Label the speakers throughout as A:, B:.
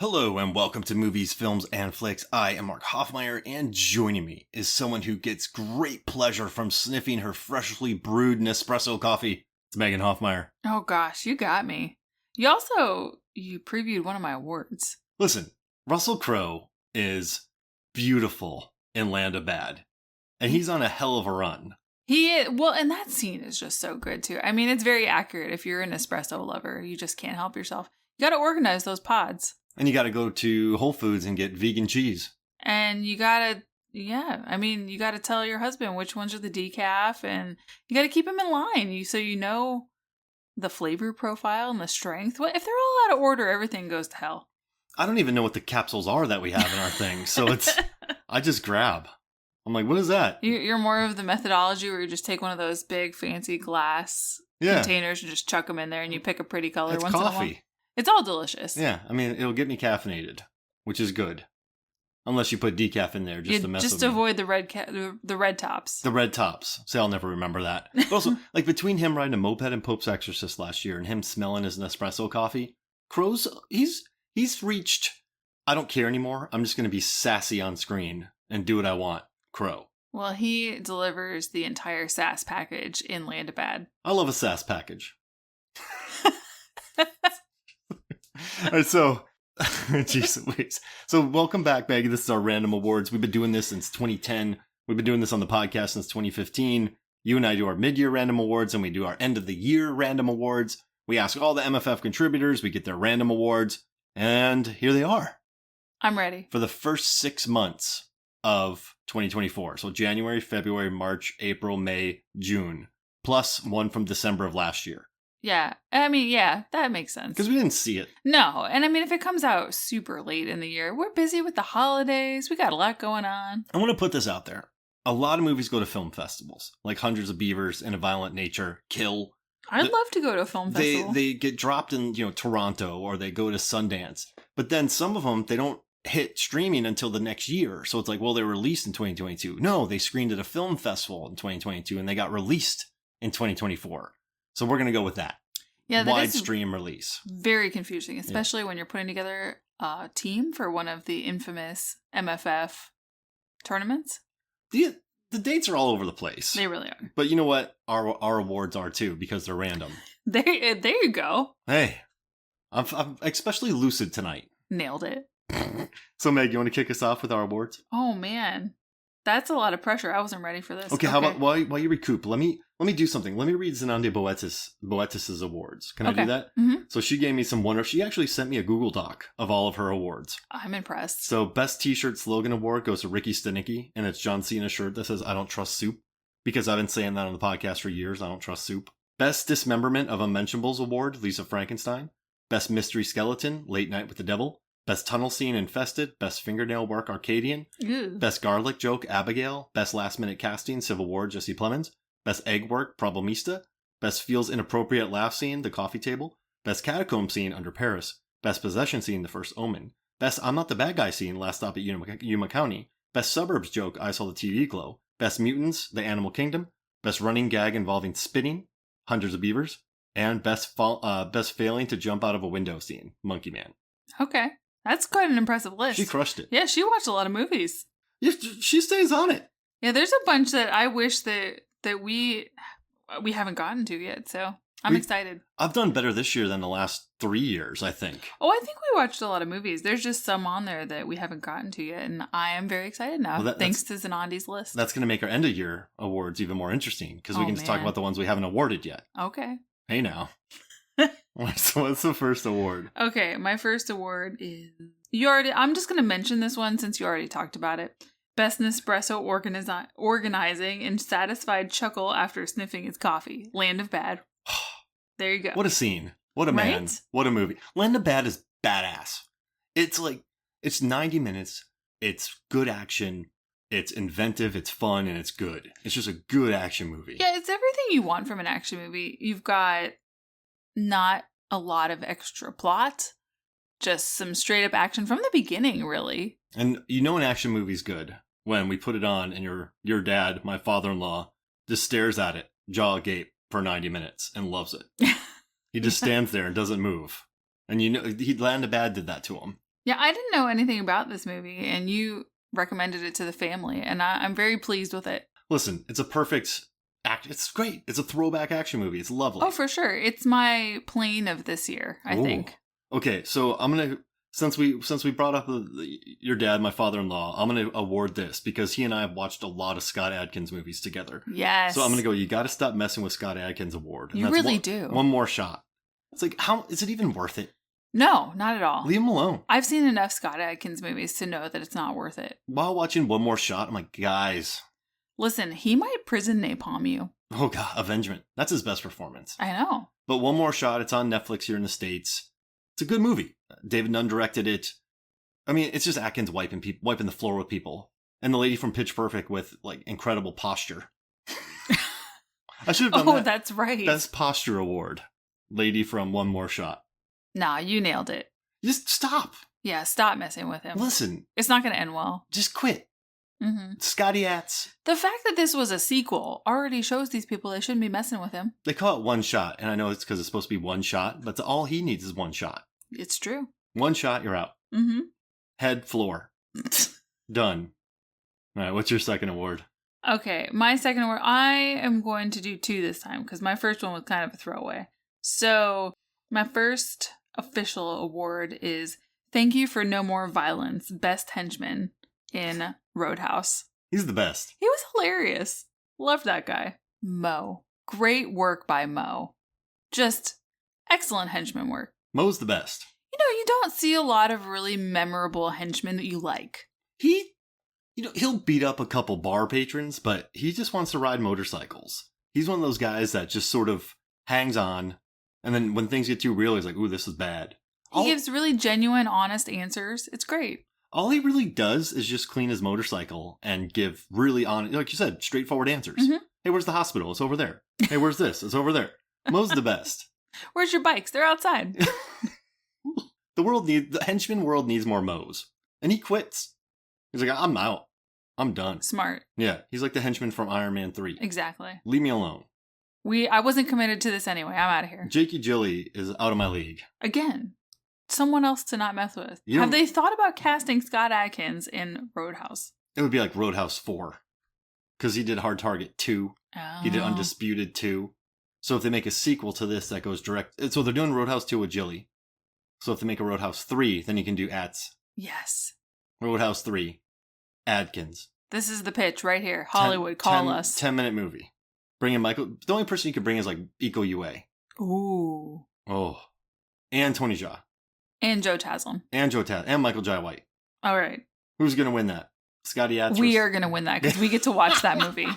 A: Hello and welcome to Movies, Films, and Flicks. I am Mark Hoffmeyer, and joining me is someone who gets great pleasure from sniffing her freshly brewed Nespresso coffee. It's Megan Hoffmeyer.
B: Oh gosh, you got me. You previewed one of my awards.
A: Listen, Russell Crowe is beautiful in Land of Bad, and he's on a hell of a run.
B: He is, well, and that scene is just so good too. I mean, it's very accurate. If you're an espresso lover, you just can't help yourself. You got to organize those pods.
A: And you got to go to Whole Foods and get vegan cheese.
B: And you got to, you got to tell your husband which ones are the decaf, and you got to keep them in line so you know the flavor profile and the strength. Well, if they're all out of order, everything goes to hell.
A: I don't even know what the capsules are that we have in our thing. So I just grab. I'm like, what is that?
B: You're more of the methodology where you just take one of those big fancy glass containers and just chuck them in there, and you pick a pretty color
A: it's
B: once in a while.
A: coffee.
B: It's all delicious.
A: Yeah, I mean, it'll get me caffeinated, which is good. Unless you put decaf in there just to mess with me.
B: Just avoid the red tops.
A: The red tops. See, I'll never remember that. But also, like between him riding a moped and Pope's Exorcist last year and him smelling his Nespresso coffee, Crowe's, he's reached, I don't care anymore. I'm just going to be sassy on screen and do what I want. Crowe.
B: Well, he delivers the entire sass package in Land of Bad.
A: I love a sass package. All right, so, jeez Louise. So welcome back, Maggie. This is our random awards. We've been doing this since 2010. We've been doing this on the podcast since 2015. You and I do our mid-year random awards, and we do our end-of-the-year random awards. We ask all the MFF contributors. We get their random awards, and here they are.
B: I'm ready.
A: For the first 6 months of 2024. So January, February, March, April, May, June, plus one from December of last year.
B: Yeah. I mean, yeah, that makes sense.
A: Because we didn't see it.
B: No. And I mean, if it comes out super late in the year, we're busy with the holidays. We got a lot going on.
A: I want to put this out there. A lot of movies go to film festivals, like Hundreds of Beavers and A Violent Nature, Kill.
B: I'd love to go to a film festival.
A: They get dropped in, Toronto, or they go to Sundance. But then some of them, they don't hit streaming until the next year. So it's like, well, they were released in 2022. No, they screened at a film festival in 2022 and they got released in 2024. So we're going to go with that.
B: Yeah, that
A: wide stream release.
B: Very confusing, especially when you're putting together a team for one of the infamous MFF tournaments.
A: The dates are all over the place.
B: They really are.
A: But you know what? Our awards are too, because they're random.
B: There you go.
A: Hey, I'm especially lucid tonight.
B: Nailed it.
A: So Meg, you want to kick us off with our awards?
B: Oh man, that's a lot of pressure. I wasn't ready for this.
A: Okay, how about while you recoup? Let me do something. Let me read Zenande Boetis' awards. Can I do that?
B: Mm-hmm.
A: So she gave me some wonder. She actually sent me a Google Doc of all of her awards.
B: I'm impressed.
A: So best T-shirt slogan award goes to Ricky Stenicki, and it's John Cena's shirt that says "I don't trust soup," because I've been saying that on the podcast for years. I don't trust soup. Best dismemberment of unmentionables award, Lisa Frankenstein. Best mystery skeleton, Late Night with the Devil. Best tunnel scene, Infested. Best fingernail work, Arcadian.
B: Ew.
A: Best garlic joke, Abigail. Best last minute casting, Civil War, Jesse Plemons. Best egg work, Problemista. Best feels inappropriate laugh scene, The Coffee Table. Best catacomb scene, Under Paris. Best possession scene, The First Omen. Best I'm Not the Bad Guy scene, Last Stop at Yuma County. Best suburbs joke, I Saw the TV Glow. Best mutants, The Animal Kingdom. Best running gag involving spitting, Hundreds of Beavers. And best failing to jump out of a window scene, Monkey Man.
B: Okay. That's quite an impressive list.
A: She crushed it.
B: Yeah, she watched a lot of movies.
A: Yeah, she stays on it.
B: Yeah, there's a bunch that I wish that we haven't gotten to yet, so I'm excited.
A: I've done better this year than the last 3 years, I think.
B: Oh, I think we watched a lot of movies. There's just some on there that we haven't gotten to yet, and I am very excited now, thanks to Zenande's list.
A: That's going to make our end-of-year awards even more interesting, because we can just talk about the ones we haven't awarded yet.
B: Okay.
A: Hey, now. So what's the first award?
B: Okay, my first award is... I'm just going to mention this one since you already talked about it. Best Nespresso organizing and satisfied chuckle after sniffing his coffee. Land of Bad. There you go.
A: What a scene. What a man. What a movie. Land of Bad is badass. It's 90 minutes. It's good action. It's inventive. It's fun. And it's good. It's just a good action movie.
B: Yeah, it's everything you want from an action movie. You've got not a lot of extra plot. Just some straight up action from the beginning, really.
A: And an action movie's good when we put it on and your dad, my father-in-law, just stares at it, jaw agape, for 90 minutes and loves it. He just stands there and doesn't move. And Land of Bad did that to him.
B: Yeah, I didn't know anything about this movie, and you recommended it to the family, and I'm very pleased with it.
A: Listen, it's a perfect act. It's great. It's a throwback action movie. It's lovely.
B: Oh, for sure. It's my plane of this year, I think.
A: Okay, so I'm gonna since we brought up your dad, my father-in-law, I'm gonna award this because he and I have watched a lot of Scott Adkins movies together.
B: Yes.
A: So I'm gonna go. You got to stop messing with Scott Adkins award.
B: You really do.
A: One more shot. It's like, how is it even worth it?
B: No, not at all.
A: Leave him alone.
B: I've seen enough Scott Adkins movies to know that it's not worth it.
A: While watching One More Shot, I'm like, guys.
B: Listen, he might prison napalm you.
A: Oh God, Avengement. That's his best performance.
B: I know.
A: But One More Shot, it's on Netflix here in the States. It's a good movie. David Nunn directed it. I mean, it's just Atkins wiping the floor with people. And the lady from Pitch Perfect with, like, incredible posture. I should have done that.
B: Oh, that's right.
A: Best Posture Award. Lady from One More Shot.
B: Nah, you nailed it.
A: Just stop.
B: Yeah, stop messing with him.
A: Listen.
B: It's not going to end well.
A: Just quit.
B: Mm-hmm.
A: Scotty Atz.
B: The fact that this was a sequel already shows these people they shouldn't be messing with him.
A: They call it One Shot, and I know it's because it's supposed to be one shot, but all he needs is one shot.
B: It's true.
A: One shot, you're out.
B: Mm-hmm.
A: Head, floor. Done. All right, what's your second award?
B: Okay, my second award, I am going to do 2 this time because my first one was kind of a throwaway. So, my first official award is Thank You for No More Violence, Best Henchman in Roadhouse.
A: He's the best.
B: He was hilarious. Loved that guy. Mo. Great work by Mo. Just excellent henchman work.
A: Mo's the best.
B: You know, you don't see a lot of really memorable henchmen that you like.
A: He'll beat up a couple bar patrons, but he just wants to ride motorcycles. He's one of those guys that just sort of hangs on, and then when things get too real, he's like, ooh, this is bad.
B: He gives really genuine, honest answers. It's great.
A: All he really does is just clean his motorcycle and give really honest, like you said, straightforward answers.
B: Mm-hmm.
A: Hey, where's the hospital? It's over there. Hey, where's this? It's over there. Mo's the best.
B: Where's your bikes? They're outside.
A: The henchman world needs more Mo's. And he quits. He's like, I'm out. I'm done.
B: Smart.
A: Yeah, he's like the henchman from Iron Man 3.
B: Exactly.
A: Leave me alone.
B: I wasn't committed to this anyway. I'm out of here.
A: Jakey Jilly is out of my league.
B: Again, someone else to not mess with. Have they thought about casting Scott Adkins in Roadhouse?
A: It would be like Roadhouse 4. Because he did Hard Target 2.
B: Oh.
A: He did Undisputed 2. So if they make a sequel to this that goes direct... So they're doing Roadhouse 2 with Jilly. So if they make a Roadhouse 3, then you can do Atz.
B: Yes.
A: Roadhouse 3. Adkins.
B: This is the pitch right here. Hollywood, call us.
A: 10-minute movie. Bring in Michael... The only person you could bring is like Iko Ue.
B: Ooh.
A: Oh. And Tony Jaa.
B: And Joe Taslim.
A: And Joe Taslim. And Michael Jai White.
B: All right.
A: Who's going to win that? Scotty Atz?
B: We are going to win that because we get to watch that movie.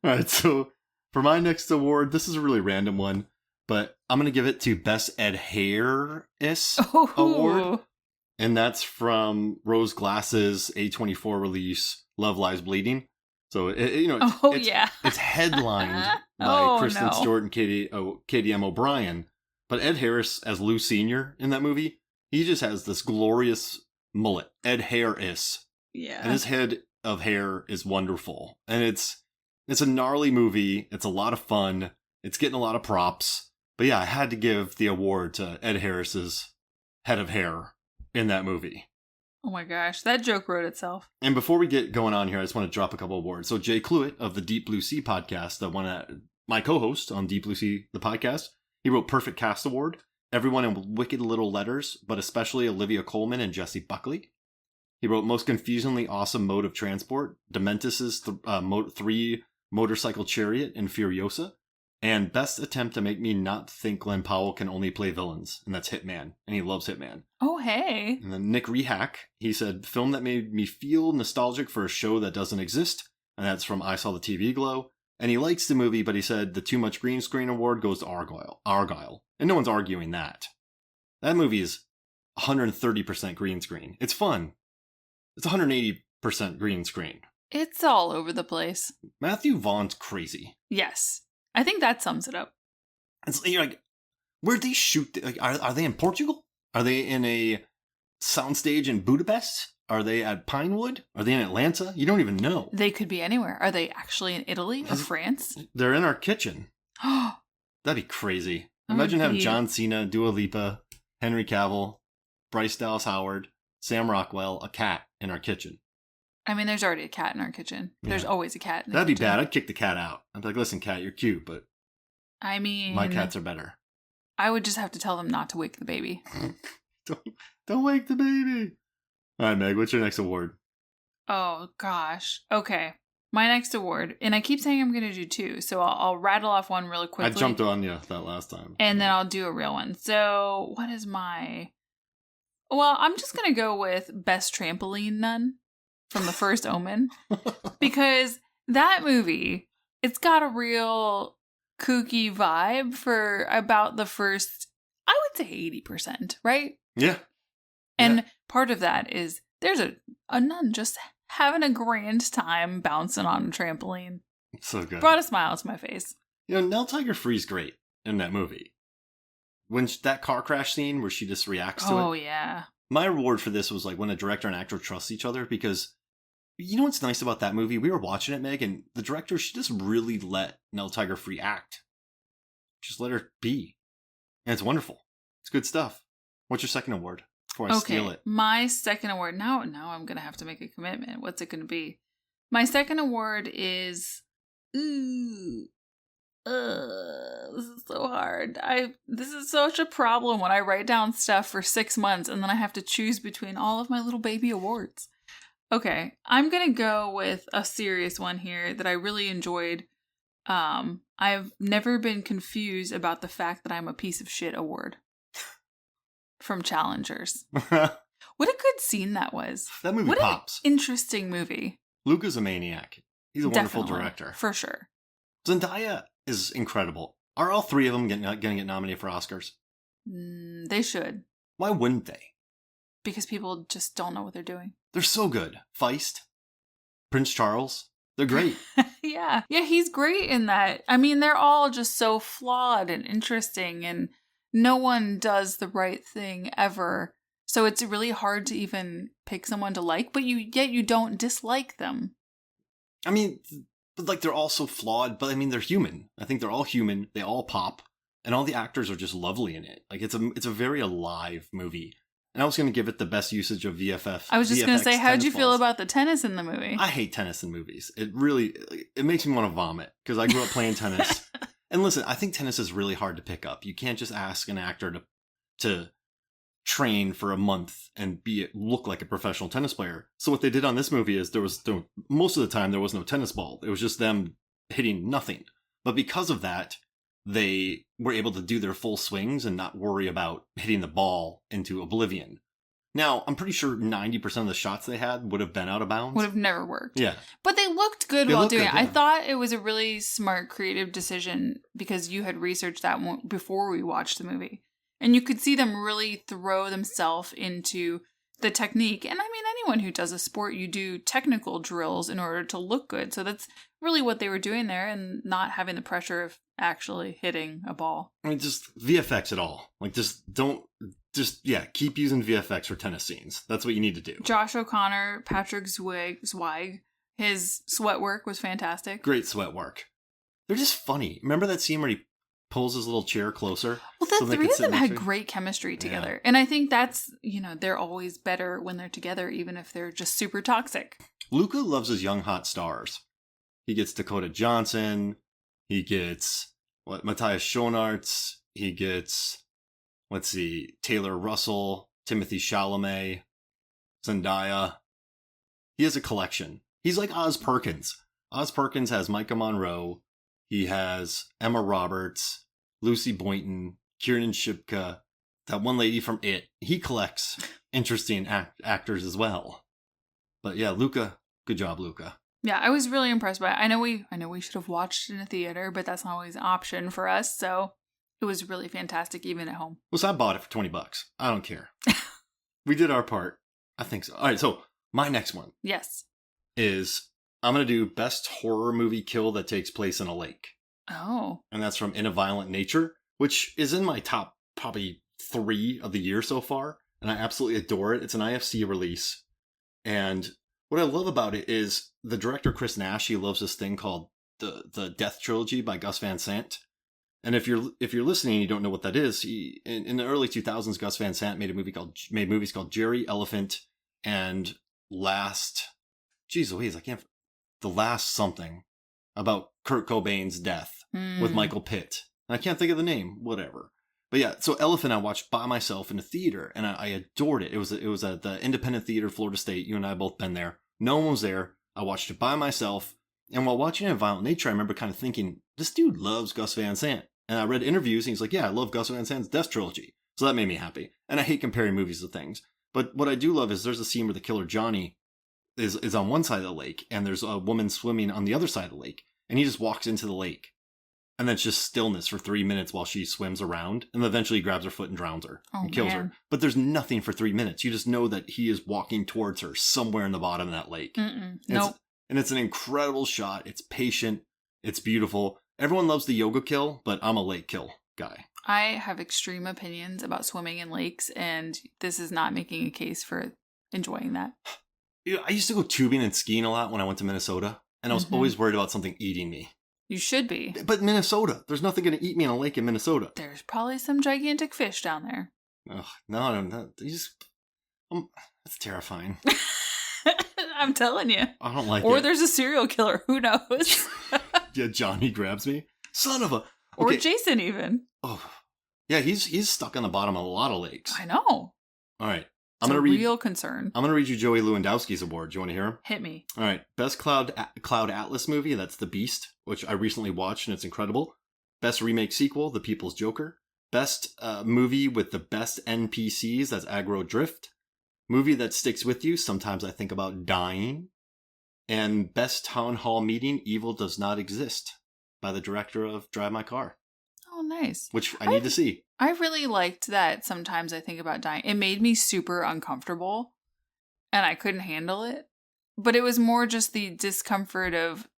A: All right, so for my next award, this is a really random one, but I'm going to give it to Best Ed Harris Award. And that's from Rose Glass's A24 release, Love Lies Bleeding. So, it's headlined by Kristen Stewart and Katie M. O'Brien. But Ed Harris as Lou Sr. in that movie, he just has this glorious mullet. Ed Harris.
B: Yeah.
A: And his head of hair is wonderful. And it's a gnarly movie. It's a lot of fun. It's getting a lot of props. But yeah, I had to give the award to Ed Harris's head of hair in that movie.
B: Oh my gosh, that joke wrote itself.
A: And before we get going on here, I just want to drop a couple awards. So Jay Cluett of the Deep Blue Sea podcast, my co-host on Deep Blue Sea, the podcast, he wrote Perfect Cast Award. Everyone in Wicked Little Letters, but especially Olivia Colman and Jessie Buckley. He wrote Most Confusingly Awesome Mode of Transport, Dementis' 3 Motorcycle Chariot, and Furiosa. And Best Attempt to Make Me Not Think Glenn Powell Can Only Play Villains, and that's Hitman, and he loves Hitman.
B: Oh, hey.
A: And then Nick Rehack, he said, Film that made me feel nostalgic for a show that doesn't exist, and that's from I Saw the TV Glow. And he likes the movie, but he said the Too Much Green Screen Award goes to Argyle. And no one's arguing that. That movie is 130% green screen. It's fun. It's 180% green screen.
B: It's all over the place.
A: Matthew Vaughn's crazy.
B: Yes. I think that sums it up.
A: You're like, where'd they shoot? Like, are they in Portugal? Are they in a soundstage in Budapest? Are they at Pinewood? Are they in Atlanta? You don't even know.
B: They could be anywhere. Are they actually in Italy or France?
A: They're in our kitchen. That'd be crazy. Imagine having John Cena, Dua Lipa, Henry Cavill, Bryce Dallas Howard, Sam Rockwell, a cat in our kitchen.
B: I mean, there's already a cat in our kitchen. There's always a cat in the
A: That'd be
B: kitchen.
A: bad. I'd kick the cat out. I'd be like, listen, cat, you're cute, but
B: I mean,
A: my cats are better.
B: I would just have to tell them not to wake the baby.
A: Don't wake the baby. All right, Meg, what's your next award?
B: Oh, gosh. Okay. My next award, and I keep saying I'm going to do two, so I'll rattle off one really quickly.
A: I jumped on you that last time.
B: And then I'll do a real one. So, what is my... Well, I'm just going to go with Best Trampoline Nun from the first Omen. Because that movie, it's got a real kooky vibe for about the first, I would say 80%, right?
A: Yeah.
B: And part of that is there's a nun just having a grand time bouncing on a trampoline.
A: So good.
B: Brought a smile to my face.
A: You know, Nell Tiger Free's great in that movie. When that car crash scene where she just reacts to it.
B: Oh, yeah.
A: My reward for this was like when a director and actor trust each other, because you know what's nice about that movie? We were watching it, Meg, and the director, she just really let Nell Tiger Free act. Just let her be. And it's wonderful. It's good stuff. What's your second award? Before I steal it.
B: My second award. Now I'm going to have to make a commitment. What's it going to be? My second award is... Ooh. This is so hard. This is such a problem when I write down stuff for 6 months and then I have to choose between all of my little baby awards. Okay, I'm going to go with a serious one here that I really enjoyed. I've never been confused about the fact that I'm a piece of shit award. From Challengers. What a good scene that was.
A: That movie pops.
B: An interesting movie.
A: Luca's a maniac. He's a wonderful
B: Definitely,
A: director.
B: For sure.
A: Zendaya is incredible. Are all three of them going to get nominated for Oscars?
B: They should.
A: Why wouldn't they?
B: Because people just don't know what they're doing.
A: They're so good. Feist, Prince Charles, they're great.
B: Yeah, he's great in that. I mean, they're all just so flawed and interesting, and no one does the right thing ever. So it's really hard to even pick someone to like, but yet you don't dislike them.
A: I mean, but like they're all so flawed, but I mean, they're human. I think they're all human. They all pop, and all the actors are just lovely in it. Like it's a very alive movie. And I was going to give it the best usage of VFF.
B: I was just going to say, how'd you feel
A: balls.
B: about the tennis in the movie?
A: I hate tennis in movies. It makes me want to vomit because I grew up playing tennis. And listen, I think tennis is really hard to pick up. You can't just ask an actor to train for a month and look like a professional tennis player. So what they did on this movie is most of the time there was no tennis ball. It was just them hitting nothing. But because of that, they were able to do their full swings and not worry about hitting the ball into oblivion. Now, I'm pretty sure 90% of the shots they had would have been out of bounds.
B: Would have never worked.
A: Yeah.
B: But they looked good while doing it.
A: Yeah.
B: I thought it was a really smart, creative decision because you had researched that one before we watched the movie. And you could see them really throw themselves into the technique. And I mean, anyone who does a sport, you do technical drills in order to look good. So that's really what they were doing there and not having the pressure of actually hitting a ball.
A: I mean, just VFX it all. Like, keep using VFX for tennis scenes. That's what you need to do.
B: Josh O'Connor, Patrick Zweig, his sweat work was fantastic.
A: Great sweat work. They're just funny. Remember that scene where he pulls his little chair closer?
B: Well, the three of them had great chemistry together.
A: Yeah.
B: And I think that's, they're always better when they're together, even if they're just super toxic.
A: Luca loves his young hot stars. He gets Dakota Johnson. He gets, Matthias Schoenaerts. He gets, Taylor Russell, Timothy Chalamet, Zendaya. He has a collection. He's like Oz Perkins. Oz Perkins has Micah Monroe. He has Emma Roberts, Lucy Boynton, Kiernan Shipka, that one lady from It. He collects interesting actors as well. But yeah, Luca, good job, Luca.
B: Yeah, I was really impressed by it. I know we should have watched it in a theater, but that's not always an option for us. So it was really fantastic, even at home.
A: Well, so I bought it for $20. I don't care. We did our part. I think so. All right, so my next one.
B: Yes.
A: Is I'm going to do best horror movie kill that takes place in a lake.
B: Oh.
A: And that's from In a Violent Nature, which is in my top probably 3 of the year so far. And I absolutely adore it. It's an IFC release. And what I love about it is the director, Chris Nash, he loves this thing called the Death Trilogy by Gus Van Sant. And if you're listening and you don't know what that is, in the early 2000s, Gus Van Sant made movies called Jerry, Elephant, and The Last Something, about Kurt Cobain's death with Michael Pitt. And I can't think of the name, whatever. But yeah, so Elephant I watched by myself in a theater, and I adored it. It was at the Independent Theater, Florida State. You and I have both been there. No one was there. I watched it by myself. And while watching it in Violent Nature, I remember kind of thinking, this dude loves Gus Van Sant. And I read interviews, and he's like, yeah, I love Gus Van Sant's Death Trilogy. So that made me happy. And I hate comparing movies to things. But what I do love is there's a scene where the killer Johnny is on one side of the lake, and there's a woman swimming on the other side of the lake. And he just walks into the lake. And then it's just stillness for 3 minutes while she swims around. And eventually he grabs her foot and drowns her and kills her. But there's nothing for 3 minutes. You just know that he is walking towards her somewhere in the bottom of that lake.
B: Nope.
A: And it's an incredible shot. It's patient. It's beautiful. Everyone loves the yoga kill, but I'm a lake kill guy.
B: I have extreme opinions about swimming in lakes, and this is not making a case for enjoying that.
A: I used to go tubing and skiing a lot when I went to Minnesota, and I was always worried about something eating me.
B: You should be.
A: But Minnesota, there's nothing going to eat me in a lake in Minnesota.
B: There's probably some gigantic fish down there.
A: Ugh, no, that's terrifying.
B: I'm telling you.
A: I don't like it.
B: Or there's a serial killer. Who knows?
A: Yeah, Johnny grabs me. Son of a...
B: Okay. Or Jason even.
A: Oh, yeah, he's stuck on the bottom of a lot of lakes.
B: I know.
A: All right.
B: It's a real concern.
A: I'm going to read you Joey Lewandowski's award. Do you want to hear him?
B: Hit me.
A: All right. Best Cloud Atlas movie, that's The Beast, which I recently watched and it's incredible. Best remake sequel, The People's Joker. Best movie with the best NPCs, that's Aggro Drift. Movie that sticks with you, Sometimes I Think About Dying. And best town hall meeting, Evil Does Not Exist, by the director of Drive My Car.
B: Oh, nice.
A: Which I need to see.
B: I really liked that Sometimes I Think About Dying. It made me super uncomfortable, and I couldn't handle it. But it was more just the discomfort of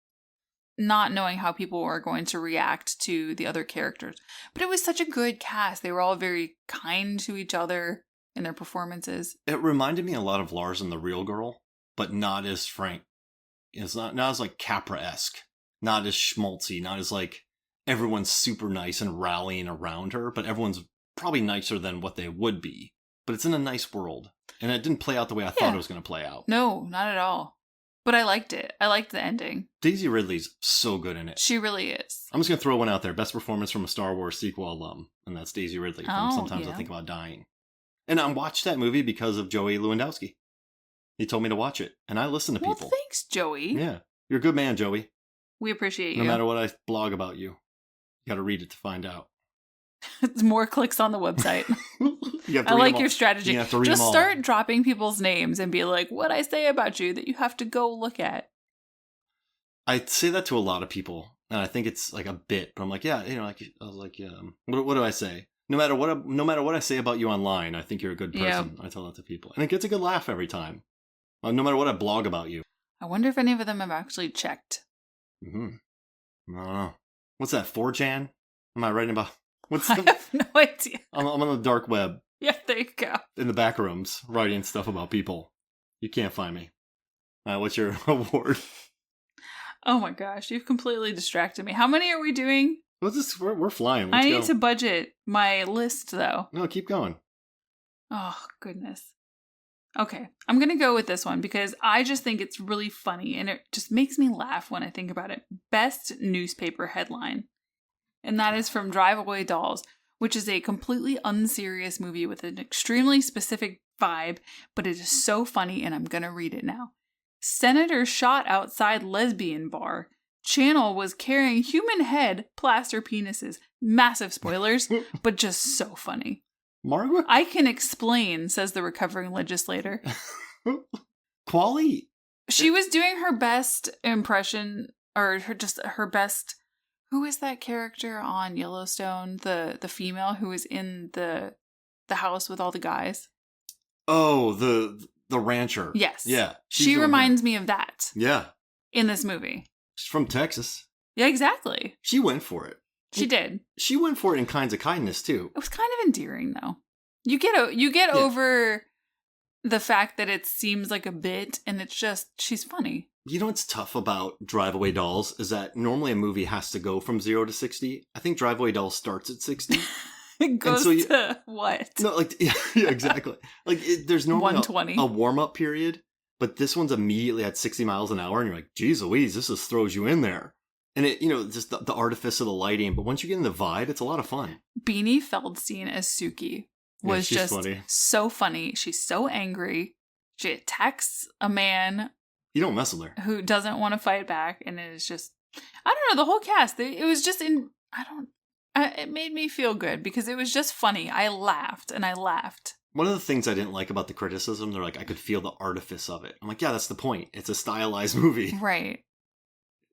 B: not knowing how people were going to react to the other characters. But it was such a good cast. They were all very kind to each other in their performances.
A: It reminded me a lot of Lars and the Real Girl, but not as frank. It's not as like Capra-esque. Not as schmaltzy. Not as like everyone's super nice and rallying around her, but everyone's probably nicer than what they would be. But it's in a nice world. And it didn't play out the way I thought it was going to play out.
B: No, not at all. But I liked it. I liked the ending.
A: Daisy Ridley's so good in it.
B: She really is.
A: I'm just going to throw one out there. Best performance from a Star Wars sequel alum. And that's Daisy Ridley from Sometimes I Think About Dying. And I watched that movie because of Joey Lewandowski. He told me to watch it. And I listen to people.
B: Well, thanks, Joey.
A: Yeah. You're a good man, Joey.
B: We appreciate you.
A: No matter what I blog about you. You got to read it to find out.
B: It's more clicks on the website. I like your strategy.
A: You have to read
B: Just
A: them all.
B: start dropping people's names and be like, what I say about you that you have to go look at.
A: I say that to a lot of people, and I think it's like a bit. But I'm like, yeah, what do I say? No matter what I say about you online, I think you're a good person. I tell that to people, and it gets a good laugh every time. No matter what I blog about you.
B: I wonder if any of them have actually checked.
A: I don't know. What's that? 4chan? Am I writing about?
B: I have no idea.
A: I'm on the dark web.
B: Yeah, there you go.
A: In the back rooms, writing stuff about people. You can't find me. All right, what's your award?
B: Oh my gosh, you've completely distracted me. How many are we doing?
A: We're flying.
B: I need to budget my list, though.
A: No, keep going.
B: Oh, goodness. Okay, I'm going to go with this one because I just think it's really funny and it just makes me laugh when I think about it. Best newspaper headline. And that is from Drive Away Dolls, which is a completely unserious movie with an extremely specific vibe, but it is so funny and I'm going to read it now. Senator shot outside lesbian bar. Channel was carrying human head, plaster penises. Massive spoilers, but just so funny.
A: Margaret?
B: I can explain, says the recovering legislator.
A: Quali?
B: She was doing her best impression, or her best... Who is that character on Yellowstone? The female who is in the house with all the guys?
A: Oh, the rancher.
B: Yes.
A: Yeah.
B: She reminds me of that.
A: Yeah.
B: In this movie.
A: She's from Texas.
B: Yeah, exactly.
A: She went for it.
B: She did.
A: She went for it in Kinds of Kindness, too.
B: It was kind of endearing, though. You get over the fact that it seems like a bit, and it's just, she's funny.
A: You know what's tough about Drive Away Dolls is that normally a movie has to go from 0 to 60. I think Drive Away Dolls starts at 60.
B: It goes to what?
A: No, like, yeah, exactly. Like, there's normally
B: 120.
A: a warm-up period, but this one's immediately at 60 miles an hour, and you're like, geez Louise, this just throws you in there. And it, just the artifice of the lighting, but once you get in the vibe, it's a lot of fun.
B: Beanie Feldstein as Suki was just funny. So funny. She's so angry. She attacks a man.
A: You don't mess with her.
B: Who doesn't want to fight back, and it is just, I don't know, the whole cast, it was just it made me feel good because it was just funny. I laughed and I laughed.
A: One of the things I didn't like about the criticism, they're like, I could feel the artifice of it. I'm like, yeah, that's the point. It's a stylized movie.
B: Right.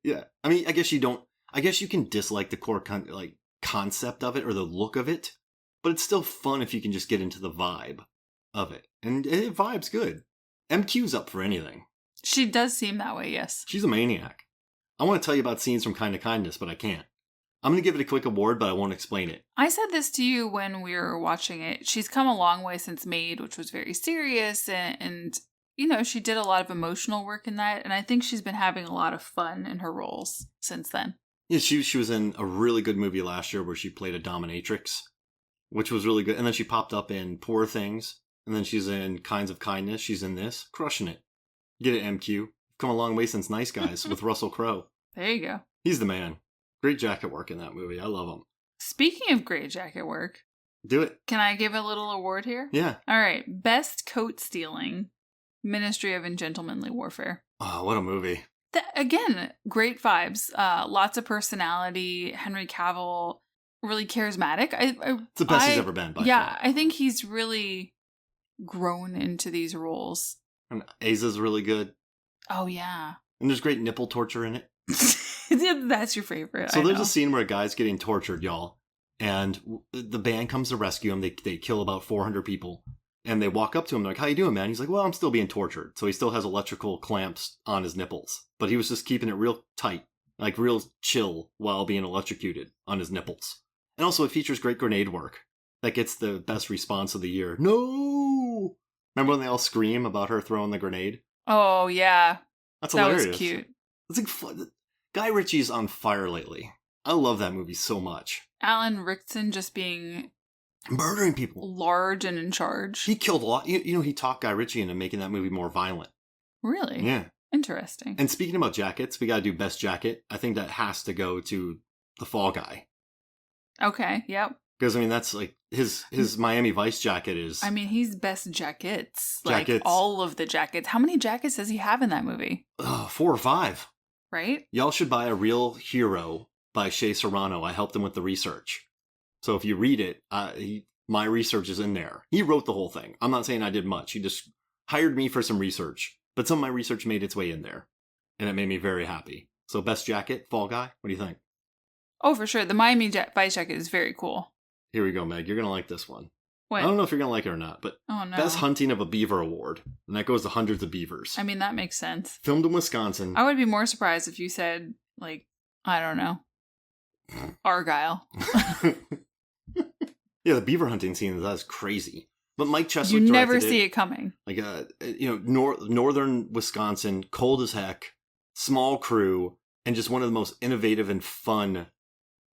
A: Yeah. I mean, I guess you can dislike the core concept of it or the look of it, but it's still fun if you can just get into the vibe of it. And it vibe's good. MQ's up for anything.
B: She does seem that way, yes.
A: She's a maniac. I want to tell you about scenes from Kind of Kindness, but I can't. I'm going to give it a quick award, but I won't explain it.
B: I said this to you when we were watching it. She's come a long way since Maid, which was very serious, and she did a lot of emotional work in that, and I think she's been having a lot of fun in her roles since then.
A: Yeah, she was in a really good movie last year where she played a dominatrix, which was really good. And then she popped up in Poor Things, and then she's in Kinds of Kindness. She's in this, crushing it. Get it, MQ. Come a long way since Nice Guys with Russell Crowe.
B: There you go.
A: He's the man. Great jacket work in that movie. I love him.
B: Speaking of great jacket work.
A: Do it.
B: Can I give a little award here?
A: Yeah.
B: All right. Best coat stealing. Ministry of Ungentlemanly Warfare.
A: Oh, what a movie.
B: Again, great vibes. Lots of personality. Henry Cavill, really charismatic.
A: It's the best he's ever been, by far.
B: I think he's really grown into these roles.
A: And Aza's really good.
B: Oh, yeah.
A: And there's great nipple torture in it.
B: That's your favorite.
A: So there's a scene where a guy's getting tortured, y'all. And the band comes to rescue him. They kill about 400 people. And they walk up to him. They're like, how you doing, man? He's like, well, I'm still being tortured. So he still has electrical clamps on his nipples. But he was just keeping it real tight. Like real chill while being electrocuted on his nipples. And also it features great grenade work. That gets the best response of the year. No! Remember when they all scream about her throwing the grenade?
B: Oh, yeah.
A: That's hilarious.
B: That was cute.
A: It's like fun. Guy Ritchie's on fire lately. I love that movie so much.
B: Alan Rickson just being
A: murdering people,
B: large and in charge.
A: He killed a lot. He talked Guy Ritchie into making that movie more violent.
B: Really?
A: Yeah.
B: Interesting.
A: And speaking about jackets, we got to do best jacket. I think that has to go to the Fall Guy.
B: Okay. Yep.
A: Because that's like his Miami Vice jacket is.
B: He's best jackets.
A: Jackets.
B: Like all of the jackets. How many jackets does he have in that movie?
A: 4 or 5.
B: Right?
A: Y'all should buy A Real Hero by Shea Serrano. I helped him with the research. So if you read it, my research is in there. He wrote the whole thing. I'm not saying I did much. He just hired me for some research. But some of my research made its way in there. And it made me very happy. So best jacket, Fall Guy. What do you think?
B: Oh, for sure. The Miami Vice jacket is very cool.
A: Here we go, Meg. You're going to like this one.
B: What?
A: I don't know if you're going to like it or not, but
B: oh, no.
A: Best Hunting of a Beaver Award. And that goes to hundreds of beavers.
B: That makes sense.
A: Filmed in Wisconsin.
B: I would be more surprised if you said, like, I don't know, Argyle.
A: Yeah, the beaver hunting scene, that's crazy. But Mike Cheswick
B: you never see it coming.
A: Like, northern Wisconsin, cold as heck, small crew, and just one of the most innovative and fun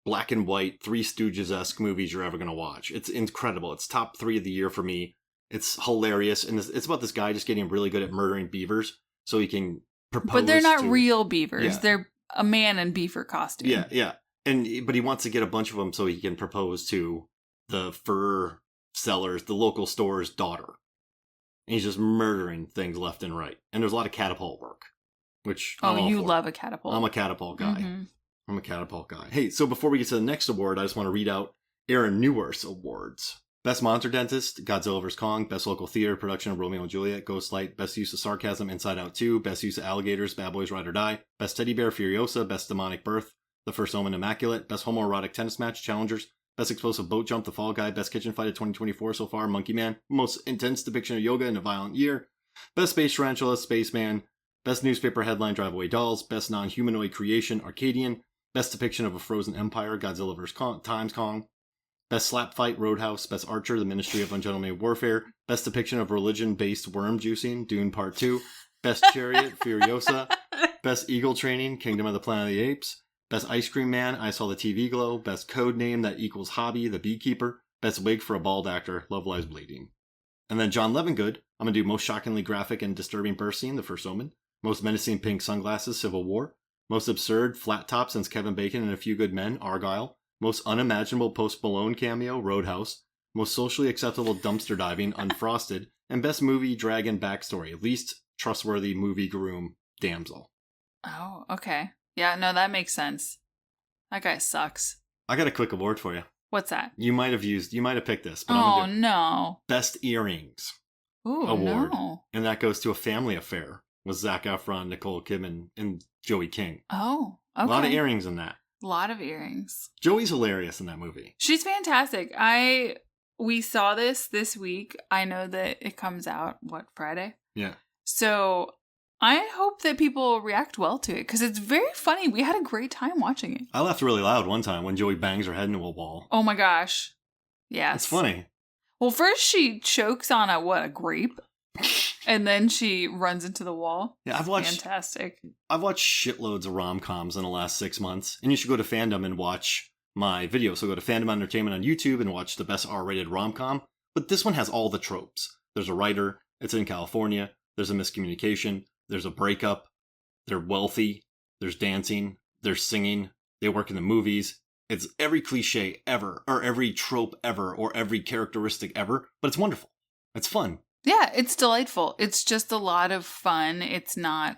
A: black and white, Three Stooges-esque movies you're ever going to watch. It's incredible. It's top 3 of the year for me. It's hilarious. And it's about this guy just getting really good at murdering beavers so he can propose.
B: But they're not real beavers.
A: Yeah.
B: They're a man in beaver costume.
A: Yeah, yeah. But he wants to get a bunch of them so he can propose to the fur seller's, the local store's daughter. And he's just murdering things left and right. And there's a lot of catapult work, which
B: you love a catapult.
A: I'm a catapult guy.
B: Mm-hmm.
A: I'm a catapult guy. Hey, so before we get to the next award, I just want to read out Aaron Newworth's awards. Best Monster Dentist, Godzilla vs. Kong. Best Local Theater Production of Romeo and Juliet, Ghostlight. Best Use of Sarcasm, Inside Out 2. Best Use of Alligators, Bad Boys Ride or Die. Best Teddy Bear, Furiosa. Best Demonic Birth, The First Omen, Immaculate. Best Homoerotic Tennis Match, Challengers. Best Explosive Boat Jump, The Fall Guy. Best Kitchen Fight of 2024 so far, Monkey Man. Most intense depiction of yoga in a violent year. Best Space Tarantula, Spaceman. Best Newspaper Headline, Drive Away Dolls. Best Non-Humanoid Creation, Arcadian. Best Depiction of a Frozen Empire, Godzilla vs. Kong. Best Slap Fight, Roadhouse. Best Archer, The Ministry of Ungentlemanly Warfare. Best Depiction of Religion-Based Worm Juicing, Dune Part 2. Best Chariot, Furiosa. Best Eagle Training, Kingdom of the Planet of the Apes. Best Ice Cream Man, I Saw the TV Glow. Best Code Name that equals Hobby, The Beekeeper. Best Wig for a Bald Actor, Love Lies Bleeding. And then John Levengood, I'm going to do Most Shockingly Graphic and Disturbing Birth Scene, The First Omen. Most Menacing Pink Sunglasses, Civil War. Most Absurd Flat Top Since Kevin Bacon and A Few Good Men, Argyle. Most Unimaginable Post Malone Cameo, Roadhouse. Most Socially Acceptable Dumpster Diving, Unfrosted. And Best Movie Dragon Backstory, Least Trustworthy Movie Groom, Damsel.
B: Oh, okay. Yeah, no, that makes sense. That guy sucks.
A: I got a quick award for you.
B: What's that?
A: You might have picked this, but
B: Oh,
A: I'm going to do
B: no.
A: Best Earrings
B: Ooh,
A: award.
B: no.
A: And that goes to A Family Affair with Zac Efron, Nicole Kidman, and Joey King.
B: Oh, okay.
A: A lot of earrings in that.
B: A lot of earrings.
A: Joey's hilarious in that movie.
B: She's fantastic. We saw this week. I know that it comes out, Friday?
A: Yeah.
B: So I hope that people react well to it because it's very funny. We had a great time watching it.
A: I laughed really loud one time when Joey bangs her head into a wall.
B: Oh my gosh. Yes.
A: It's funny.
B: Well, first she chokes on a grape, and then she runs into the wall.
A: Yeah,
B: Fantastic.
A: I've watched shitloads of rom-coms in the last 6 months, and you should go to Fandom and watch my video. So go to Fandom Entertainment on YouTube and watch the best R-rated rom-com. But this one has all the tropes. There's a writer. It's in California. There's a miscommunication. There's a breakup. They're wealthy. There's dancing. There's singing. They work in the movies. It's every cliche ever, or every trope ever, or every characteristic ever, but it's wonderful. It's fun.
B: Yeah, it's delightful. It's just a lot of fun. It's not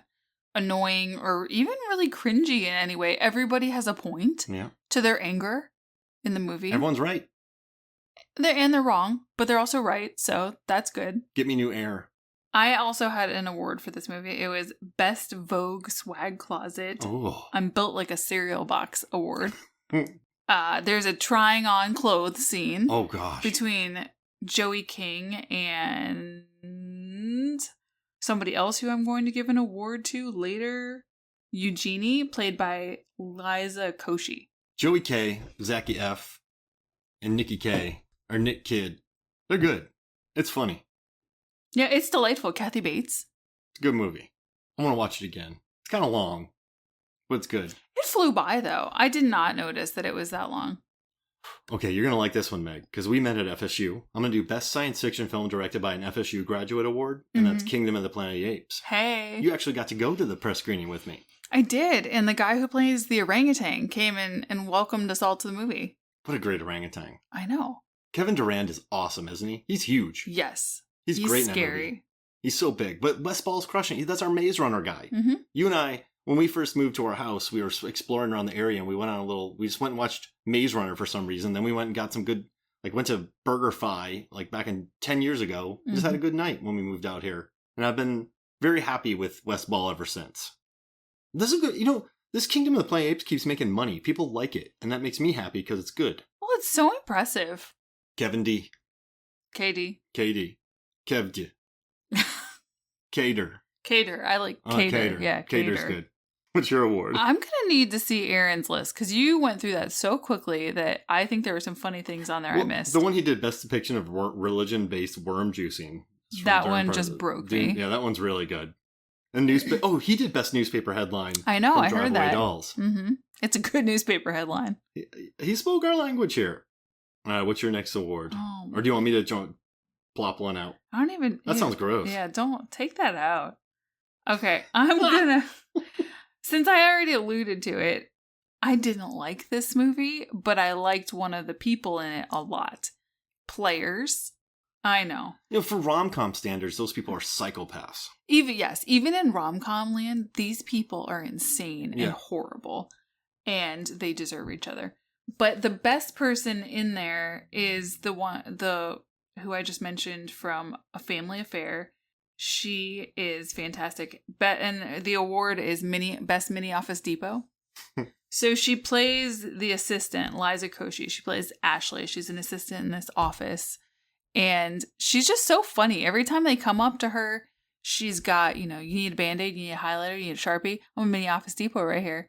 B: annoying or even really cringy in any way. Everybody has a point to their anger in the movie.
A: Everyone's right.
B: They're wrong, but they're also right, so that's good.
A: Get me new air.
B: I also had an award for this movie. It was Best Vogue Swag Closet.
A: Oh.
B: I'm Built Like a Cereal Box award. There's a trying on clothes scene.
A: Oh, gosh.
B: Between Joey King and somebody else who I'm going to give an award to later. Eugenie, played by Liza Koshy.
A: Joey K, Zachy F, and Nikki K, or Nick Kidd. They're good. It's funny.
B: Yeah, it's delightful. Kathy Bates.
A: It's a good movie. I want to watch it again. It's kind of long, but it's good.
B: It flew by, though. I did not notice that it was that long.
A: Okay, you're going to like this one, Meg, because we met at FSU. I'm going to do Best Science Fiction Film Directed by an FSU Graduate Award, and that's Kingdom of the Planet of the Apes.
B: Hey.
A: You actually got to go to the press screening with me.
B: I did, and the guy who plays the orangutan came in and welcomed us all to the movie.
A: What a great orangutan.
B: I know.
A: Kevin Durand is awesome, isn't he? He's huge.
B: Yes.
A: He's great in that
B: scary.
A: movie. He's so big. But Wes Ball's crushing. That's our Maze Runner guy.
B: Mm-hmm.
A: You and I, when we first moved to our house, we were exploring around the area, and we just went and watched Maze Runner for some reason. Then we went and got some good, went to BurgerFi, back in 10 years ago. Just had a good night when we moved out here. And I've been very happy with Wes Ball ever since. This is good. This Kingdom of the Planet of the Apes keeps making money. People like it, and that makes me happy because it's good.
B: Well, it's so impressive.
A: Kevin D.
B: KD.
A: Kev D. Cater.
B: I like Cater.
A: Cater.
B: Yeah,
A: Cater's good. What's your award?
B: I'm going to need to see Aaron's list because you went through that so quickly that I think there were some funny things on there I missed.
A: The one he did, Best Depiction of Religion-Based Worm Juicing.
B: That one just broke me.
A: Yeah, that one's really good. And he did Best Newspaper Headline.
B: I know, I heard that.
A: Dolls.
B: Mm-hmm. It's a good newspaper headline.
A: He spoke our language here. What's your next award?
B: Oh,
A: or do you want me to plop one out?
B: I don't even...
A: That sounds gross.
B: Yeah, don't take that out. Okay, I'm gonna... Since I already alluded to it, I didn't like this movie, but I liked one of the people in it a lot. Players. I know.
A: For rom-com standards, those people are psychopaths.
B: Even in rom-com land, these people are insane and horrible, and they deserve each other. But the best person in there is who I just mentioned from A Family Affair. She is fantastic. And the award is Best Mini Office Depot. So she plays the assistant, Liza Koshy. She plays Ashley. She's an assistant in this office. And she's just so funny. Every time they come up to her, she's got, you need a Band-Aid, you need a highlighter, you need a Sharpie. I'm a Mini Office Depot right here.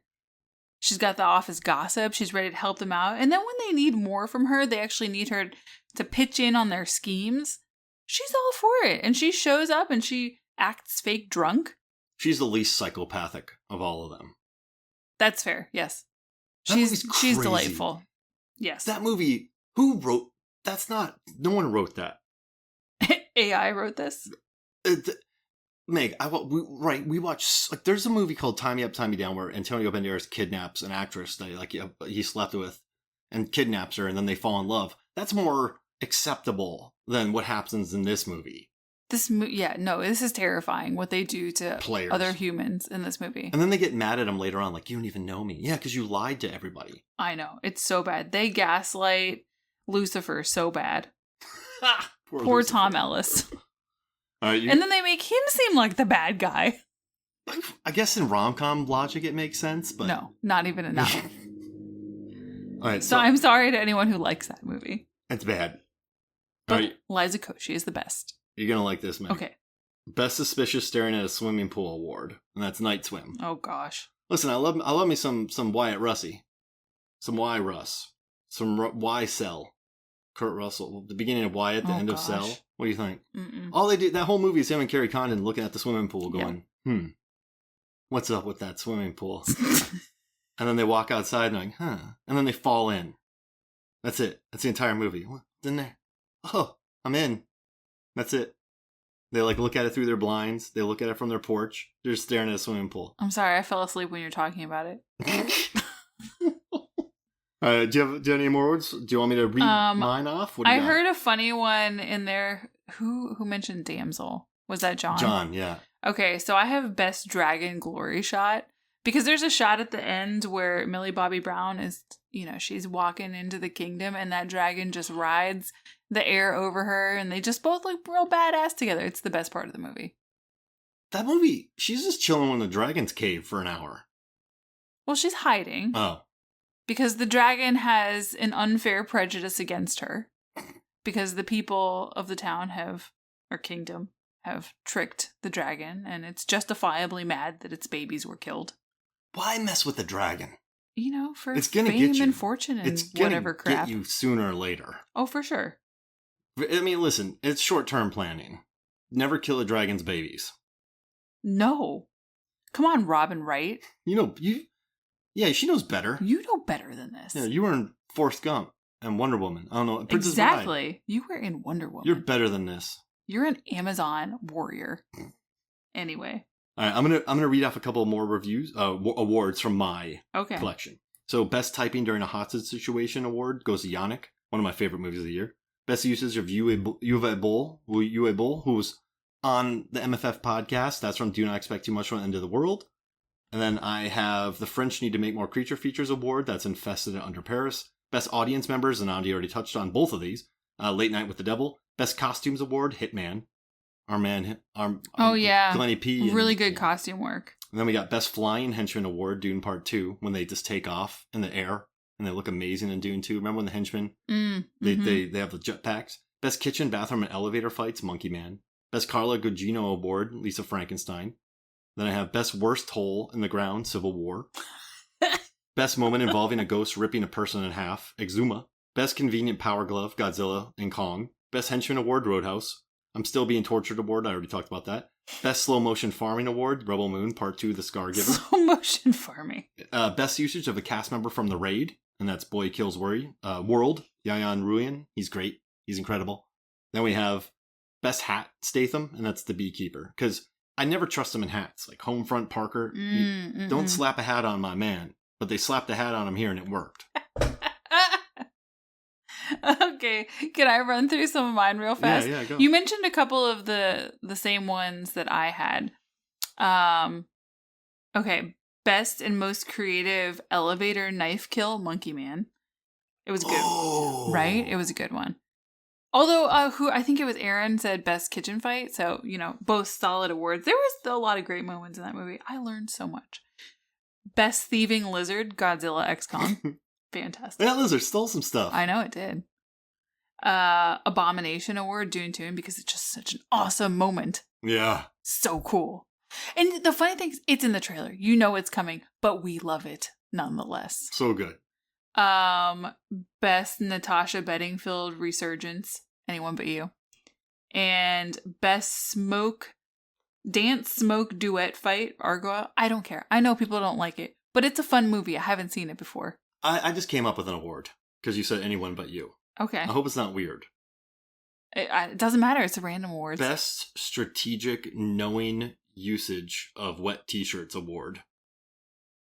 B: She's got the office gossip. She's ready to help them out. And then when they need more from her, they actually need her to pitch in on their schemes. She's all for it. And she shows up and she acts fake drunk.
A: She's the least psychopathic of all of them.
B: That's fair. Yes.
A: That movie's
B: She's
A: crazy.
B: delightful. Yes.
A: That movie, who wrote? That's not. No one wrote that.
B: AI wrote this.
A: Meg, we watch, like, there's a movie called Tie Me Up, Tie Me Down where Antonio Banderas kidnaps an actress that he slept with and kidnaps her and then they fall in love. That's more acceptable than what happens in this movie.
B: This is terrifying what they do to
A: Players.
B: other humans in this movie.
A: And then they get mad at him later on, like, you don't even know me. Yeah, because you lied to everybody.
B: I know. It's so bad. They gaslight Lucifer so bad. Poor Tom Ellis. And then they make him seem like the bad guy.
A: I guess in rom-com logic it makes sense, but...
B: No, not even enough.
A: All right,
B: so I'm sorry to anyone who likes that movie.
A: It's bad.
B: But Liza Koshy is the best.
A: You're going to like this, man.
B: Okay.
A: Best Suspicious Staring at a Swimming Pool Award, and that's Night Swim.
B: Oh, gosh.
A: Listen, I love me some Wyatt Russey. Some Y Russ. Some Y Cell. Kurt Russell. The beginning of Wyatt, the end of Cell. What do you think?
B: Mm-mm.
A: All they do, that whole movie is him and Carrie Condon looking at the swimming pool going, what's up with that swimming pool? And then they walk outside and like, and then they fall in. That's it. That's the entire movie. What's in there? Oh, I'm in. That's it. They like look at it through their blinds. They look at it from their porch. They're just staring at a swimming pool.
B: I'm sorry, I fell asleep when you were talking about it.
A: Do you have any more words? Do you want me to read mine off? What do you got?
B: heard a funny one in there. Who mentioned damsel? Was that John?
A: John, yeah.
B: Okay, so I have best dragon glory shot. Because there's a shot at the end where Millie Bobby Brown is, she's walking into the kingdom and that dragon just rides the air over her and they just both look real badass together. It's the best part of the movie.
A: That movie, she's just chilling in the dragon's cave for an hour.
B: Well, she's hiding.
A: Oh.
B: Because the dragon has an unfair prejudice against her. Because the people of the town kingdom have tricked the dragon and it's justifiably mad that its babies were killed.
A: Why mess with the dragon?
B: For
A: it's gonna
B: fame
A: get you.
B: and fortune and
A: it's gonna
B: whatever crap.
A: Get you sooner or later.
B: Oh, for sure.
A: I mean, listen, it's short-term planning. Never kill a dragon's babies.
B: No. Come on, Robin Wright.
A: Yeah, she knows better.
B: You know better than this.
A: Yeah, you were in Forrest Gump and Wonder Woman. I don't know. Princess
B: Exactly.
A: Bride.
B: You were in Wonder Woman.
A: You're better than this.
B: You're an Amazon warrior. Anyway.
A: All right, I'm gonna read off a couple more reviews, awards from my collection. So, best typing during a hostage situation award goes to Yannick, one of my favorite movies of the year. Best usage of Uwe Boll, who was on the MFF podcast. That's from Do Not Expect Too Much from the End of the World. And then I have the French Need to Make More Creature Features award. That's Infested and Under Paris. Best audience members, and Andy already touched on both of these. Late Night with the Devil. Best costumes award, Hitman. Glenny P.
B: Really good costume work.
A: And then we got Best Flying Henchman Award, Dune Part 2, when they just take off in the air and they look amazing in Dune 2. Remember when the henchmen, they have the jetpacks? Best Kitchen, Bathroom, and Elevator Fights, Monkey Man. Best Carla Gugino Award, Lisa Frankenstein. Then I have Best Worst Hole in the Ground, Civil War. Best Moment Involving a Ghost Ripping a Person in Half, Exuma. Best Convenient Power Glove, Godzilla and Kong. Best Henchman Award, Roadhouse. I'm Still Being Tortured Award, I already talked about that. Best Slow Motion Farming Award, Rebel Moon, Part 2, The Scar Giver.
B: Slow Motion Farming.
A: Best usage of a cast member from The Raid, and that's Boy Kills World, Yayan Ruyan. He's great. He's incredible. Then we have Best Hat, Statham, and that's The Beekeeper. Because I never trust him in hats. Like Homefront Parker. Don't slap a hat on my man. But they slapped a hat on him here and it worked.
B: Okay, can I run through some of mine real fast?
A: Yeah, go.
B: You mentioned a couple of the same ones that I had. Okay, best and most creative elevator knife kill, Monkey Man. It was good, right? It was a good one. Although, I think it was Aaron said best kitchen fight, so both solid awards. There was a lot of great moments in that movie. I learned so much. Best thieving lizard, Godzilla X Kong. Fantastic.
A: That lizard stole some stuff.
B: I know it did. Abomination Award, Dune 2, because it's just such an awesome moment.
A: Yeah.
B: So cool. And the funny thing is, it's in the trailer. You know it's coming, but we love it nonetheless.
A: So good.
B: Best Natasha Bedingfield Resurgence, Anyone But You. And best smoke Dance, smoke, duet, fight, Argo. I don't care. I know people don't like it, but it's a fun movie. I haven't seen it before.
A: I just came up with an award because you said anyone but you.
B: Okay.
A: I hope it's not weird.
B: It doesn't matter. It's a random award.
A: Best strategic knowing usage of wet t-shirts award.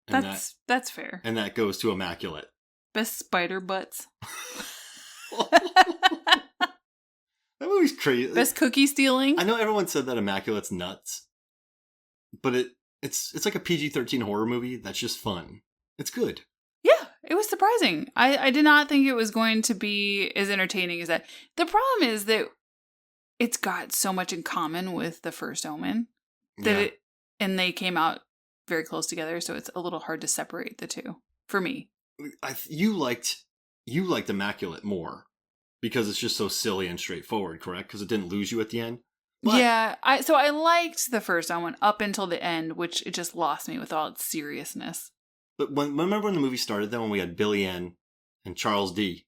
A: And
B: that's fair.
A: And that goes to Immaculate.
B: Best spider butts.
A: That movie's crazy.
B: Best cookie stealing.
A: I know everyone said that Immaculate's nuts, but it's like a PG-13 horror movie that's just fun. It's good.
B: Yeah, it was surprising. I did not think it was going to be as entertaining as that. The problem is that it's got so much in common with the first Omen and they came out very close together, so it's a little hard to separate the two for me.
A: You liked Immaculate more because it's just so silly and straightforward, correct? Because it didn't lose you at the end. But
B: yeah, I liked the first Omen up until the end, which it just lost me with all its seriousness.
A: But remember when the movie started, then when we had Billy Ann and Charles D.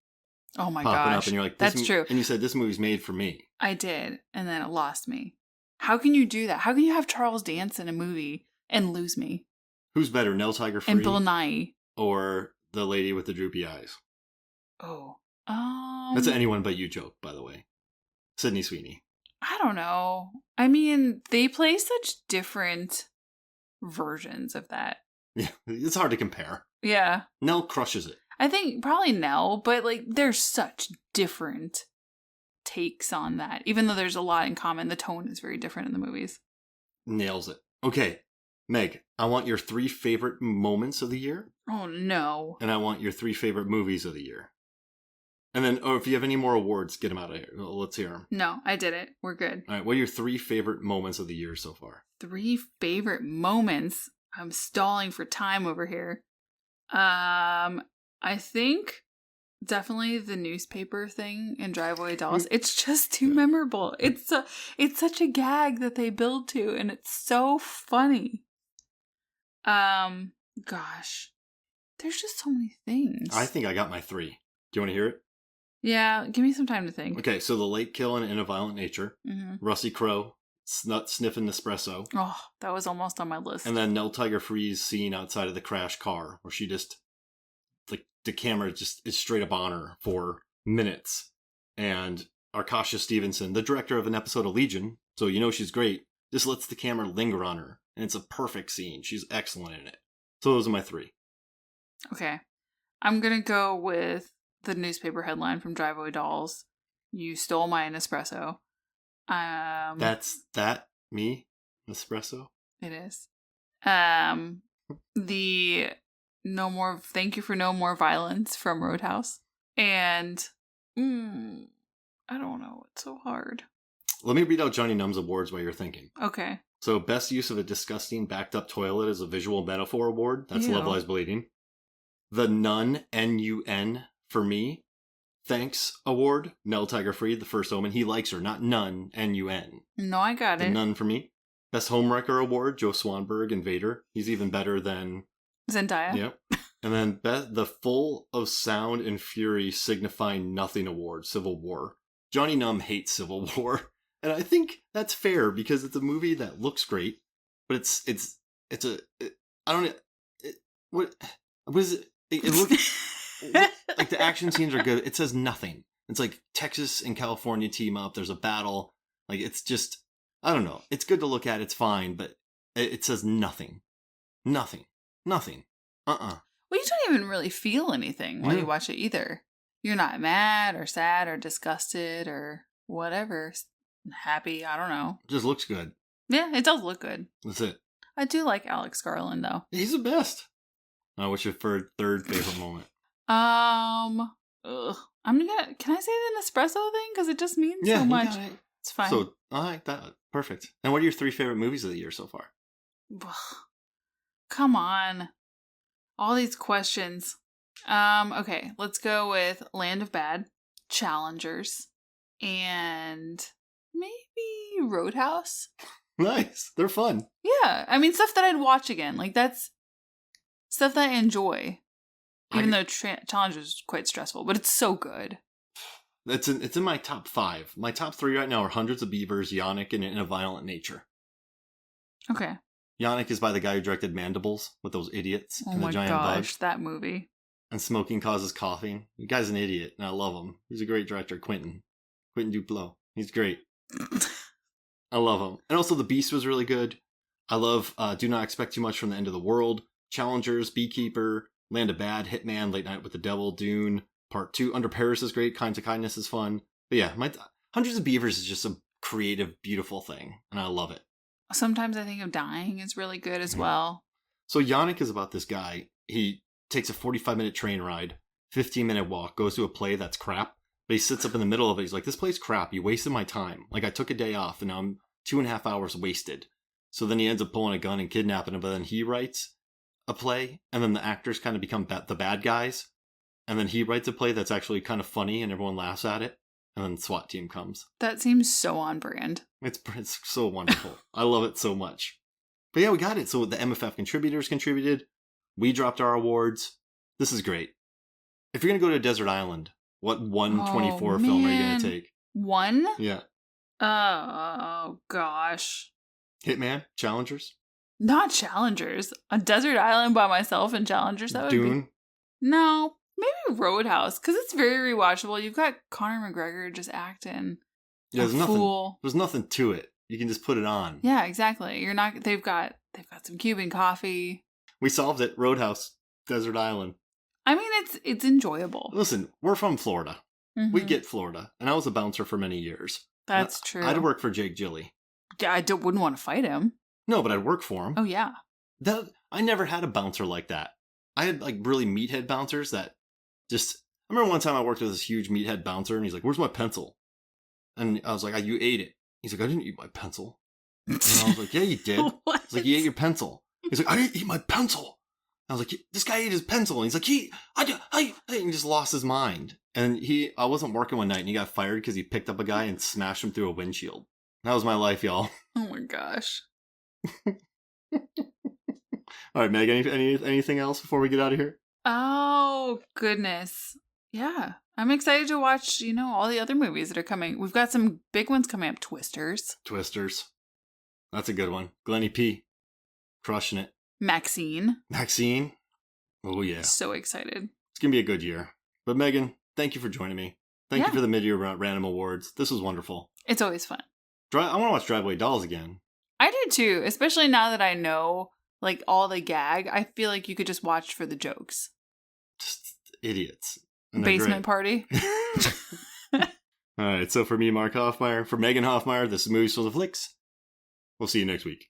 B: Oh my
A: popping
B: gosh,
A: up, and you're like,
B: that's true.
A: And you said this movie's made for me.
B: I did, and then it lost me. How can you do that? How can you have Charles dance in a movie and lose me?
A: Who's better, Nell Tiger Free
B: and Bill Nye,
A: or the lady with the droopy eyes?
B: Oh,
A: that's an anyone but you joke, by the way. Sydney Sweeney.
B: I don't know. I mean, they play such different versions of that.
A: Yeah, it's hard to compare.
B: Yeah.
A: Nell crushes it.
B: I think probably Nell, but like there's such different takes on that. Even though there's a lot in common, the tone is very different in the movies.
A: Nails it. Okay, Meg, I want your 3 favorite moments of the year.
B: Oh no.
A: And I want your 3 favorite movies of the year. And then, if you have any more awards, get them out of here. Let's hear them.
B: No, I did it. We're good.
A: All right, what are your 3 favorite moments of the year so far?
B: 3 favorite moments? I'm stalling for time over here. I think definitely the newspaper thing in Driveway Dolls. It's just too memorable. It's such a gag that they build to, and it's so funny. Gosh, there's just so many things.
A: I think I got my 3. Do you want to hear it?
B: Yeah, give me some time to think.
A: Okay, so the late kill in a Violent Nature, Rusty Crowe, sniffing Nespresso.
B: Oh, that was almost on my list.
A: And then Nell Tiger Free's scene outside of the crash car, where she just, like, the camera just is straight up on her for minutes. And Arkasha Stevenson, the director of an episode of Legion, so you know she's great, just lets the camera linger on her. And it's a perfect scene. She's excellent in it. So those are my 3.
B: Okay. I'm going to go with the newspaper headline from Driveway Dolls. You stole my Nespresso.
A: That's me? Nespresso?
B: It is. The thank you for no more violence from Roadhouse. And I don't know. It's so hard.
A: Let me read out Johnny Num's awards while you're thinking.
B: Okay.
A: So, best use of a disgusting backed up toilet as a visual metaphor award. That's Love Lies Bleeding. The Nun, N-U-N, for me. Thanks award. Nell Tiger Free, the first Omen. He likes her, not Nun, N-U-N.
B: No, I got it.
A: The Nun for me. Best Homewrecker award, Joe Swanberg and Vader. He's even better than
B: Zendaya.
A: Yep. And then the Full of Sound and Fury signifying nothing award, Civil War. Johnny Numb hates Civil War. And I think that's fair because it's a movie that looks great, but what is it? It looks like the action scenes are good. It says nothing. It's like Texas and California team up. There's a battle. Like it's just, I don't know. It's good to look at. It's fine, but it says nothing. Nothing. Well,
B: you don't even really feel anything while you watch it either. You're not mad or sad or disgusted or whatever. Happy, I don't know.
A: It just looks good.
B: Yeah, it does look good.
A: That's it.
B: I do like Alex Garland though.
A: He's the best. What's your third favorite moment?
B: I'm gonna. Can I say the Nespresso thing because it just means so much?
A: It.
B: It's fine.
A: So I like that. Perfect. And what are your 3 favorite movies of the year so far?
B: Come on, all these questions. Okay, let's go with Land of Bad, Challengers, and maybe Roadhouse.
A: Nice. They're fun.
B: Yeah, I mean stuff that I'd watch again. Like that's stuff that I enjoy. Even though Challengers is quite stressful, but it's so good.
A: It's in my top 5. My top 3 right now are Hundreds of Beavers, Yannick, and In a Violent Nature.
B: Okay.
A: Yannick is by the guy who directed Mandibles with those idiots
B: Oh
A: and the
B: my
A: giant
B: gosh,
A: bugs.
B: that movie.
A: And Smoking Causes Coughing. The guy's an idiot, and I love him. He's a great director, Quentin Duplo. He's great. I love him. And also The Beast was really good. I love Do Not Expect Too Much from the End of the World, Challengers, Beekeeper, Land of Bad, Hitman, Late Night with the Devil, Dune, Part 2. Under Paris is great. Kinds of Kindness is fun. But yeah, Hundreds of Beavers is just a creative, beautiful thing, and I love it.
B: Sometimes I think of Dying is really good as well.
A: So Yannick is about this guy. He takes a 45-minute train ride, 15-minute walk, goes to a play that's crap, but he sits up in the middle of it. He's like, this play's crap. You wasted my time. Like, I took a day off, and now I'm 2.5 hours wasted. So then he ends up pulling a gun and kidnapping him, but then he writes a play, and then the actors kind of become the bad guys, and then he writes a play that's actually kind of funny, and everyone laughs at it, and then the SWAT team comes.
B: That seems so on brand.
A: It's so wonderful. I love it so much. But yeah, we got it. So the MFF contributors contributed. We dropped our awards. This is great. If you're going to go to a desert island, what 124 film are you going to take?
B: One?
A: Yeah.
B: Oh, gosh.
A: Hitman? Challengers?
B: Not Challengers. A desert island by myself and Challengers? That would
A: Dune?
B: be... No. Maybe Roadhouse, because it's very rewatchable. You've got Conor McGregor just acting
A: Yeah,
B: a fool.
A: There's nothing to it. You can just put it on.
B: Yeah, exactly. You're not. They've got some Cuban coffee.
A: We solved it. Roadhouse, desert island.
B: I mean, it's enjoyable.
A: Listen, we're from Florida.
B: Mhm.
A: We get Florida, and I was a bouncer for many years.
B: That's true.
A: I'd work for Jake Gilly.
B: Yeah, wouldn't want to fight him.
A: No, but I'd work for him.
B: Oh yeah.
A: I never had a bouncer like that. I had like really meathead bouncers that just. I remember one time I worked with this huge meathead bouncer, and he's like, "Where's my pencil?" And I was like, "You ate it." He's like, "I didn't eat my pencil." And I was like, "Yeah, you did."
B: What?
A: He's like, "You ate your pencil." He's like, "I didn't eat my pencil." I was like, "This guy ate his pencil." And he's like, and he just lost his mind. And I wasn't working one night, and he got fired because he picked up a guy and smashed him through a windshield. That was my life, y'all.
B: Oh my gosh.
A: All right, Meg, anything else before we get out of here?
B: Oh goodness. Yeah. I'm excited to watch, all the other movies that are coming. We've got some big ones coming up. Twisters.
A: That's a good one. Glennie P. Crushing it.
B: Maxine.
A: Oh, yeah.
B: So excited.
A: It's going to be a good year. But Megan, thank you for joining me. Thank you for the mid-year random awards. This was wonderful.
B: It's always fun.
A: I want to watch Driveway Dolls again.
B: I do too, especially now that I know like all the gag. I feel like you could just watch for the jokes.
A: Just idiots.
B: Basement party.
A: All right, so for me, Mark Hoffmeyer, for Megan Hoffmeyer, this is Movies Full of Flicks. We'll see you next week.